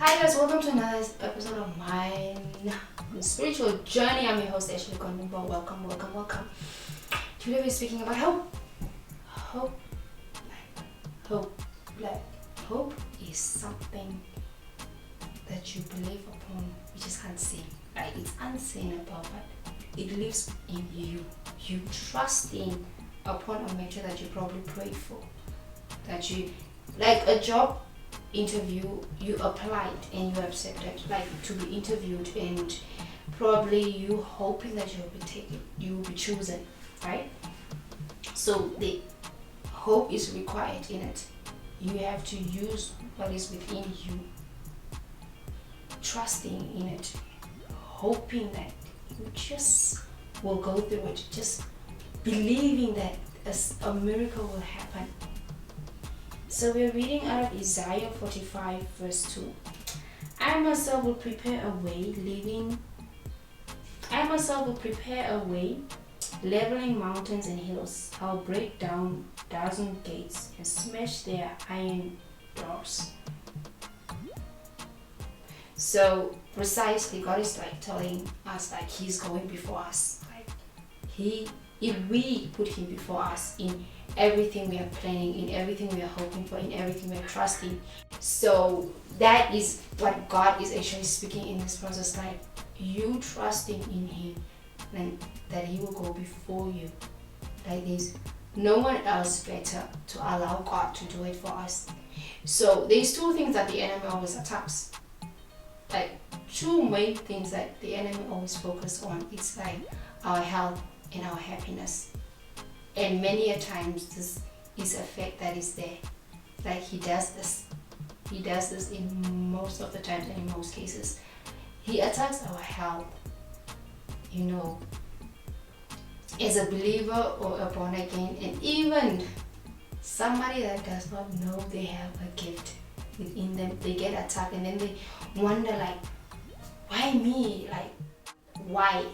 Hi guys, welcome to another episode of my spiritual journey. I'm your host Ashley Kondumba. Welcome. Today we're speaking about hope. Hope is something that you believe upon, you just can't see. Right? It's unseenable, but it lives in you. You trusting upon a matter that you probably prayed for. That you, like a job interview, you applied and you accepted, like to be interviewed, and probably you hoping that you'll be taken, you will be chosen, right? So the hope is required in it. You have to use what is within you, trusting in it, hoping that you just will go through it, just believing that a miracle will happen. So we're reading out of Isaiah 45 verse 2. I myself will prepare a way, leveling mountains and hills. I'll break down dozen gates and smash their iron doors. So precisely, God is like telling us like He's going before us. Like if we put Him before us in everything we are planning, in everything we are hoping for, in everything we are trusting. So that is what God is actually speaking in this process, like you trusting in Him and that He will go before you. Like there's no one else better to allow God to do it for us. So there's two things that the enemy always attacks. Like two main things that the enemy always focuses on. It's like our health and our happiness. And many a times this is a fact that is there. Like he does this in most of the times and in most cases. He attacks our health. You know, as a believer or a born again, and even somebody that does not know they have a gift within them, they get attacked and then they wonder like, why me? Like, why?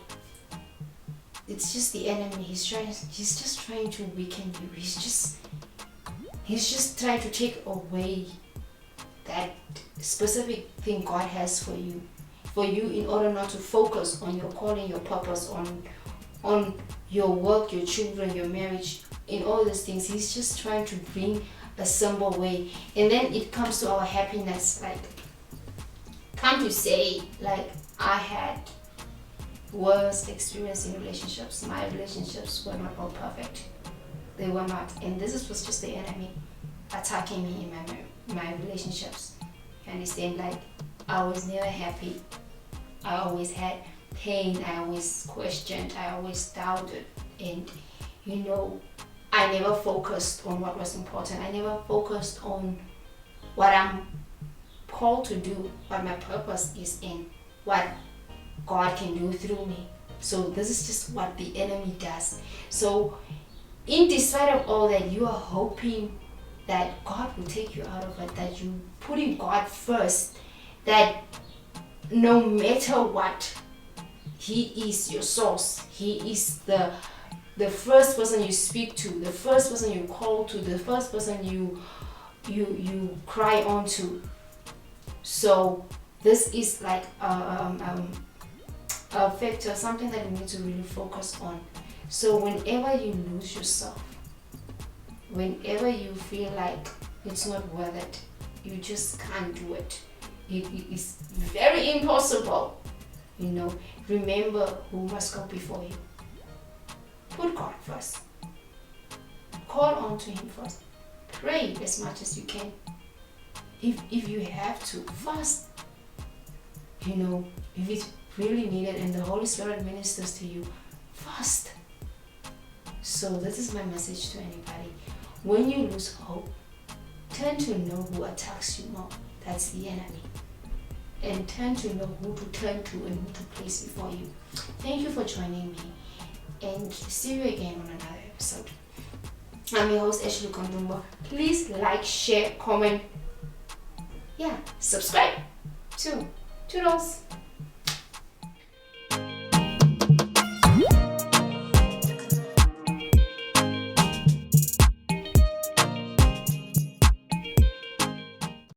It's just the enemy. He's just trying to weaken you. He's just trying to take away that specific thing God has for you in order not to focus on your calling, your purpose, on your work, your children, your marriage, in all these things. He's just trying to bring a simple way. And then it comes to our happiness. Like, come to say, like, I had worst experience in relationships. My relationships were not all perfect. They were not. And this was just the enemy attacking me in my relationships. You understand? Like, I was never happy. I always had pain. I always questioned. I always doubted. And, you know, I never focused on what was important. I never focused on what I'm called to do, what my purpose is in, what God can do through me. So this is just what the enemy does. So in despite of all that, you are hoping that God will take you out of it, that you putting God first, that no matter what, He is your source. He is the first person you speak to, the first person you call to, the first person you cry on to. So this is like a factor, something that you need to really focus on. So whenever you lose yourself, whenever you feel like it's not worth it, you just can't do it, it is very impossible, you know, remember who must go before you. Put God first. Call on to Him first. Pray as much as you can. If you have to, fast. You know, if it's really needed and the Holy Spirit ministers to you, fast. So this is my message to anybody. When you lose hope, turn to know who attacks you more. That's the enemy. And turn to know who to turn to and who to place before you. Thank you for joining me, and see you again on another episode. I'm your host Ashley Kondumba. Please like, share, comment, subscribe too. Toodles.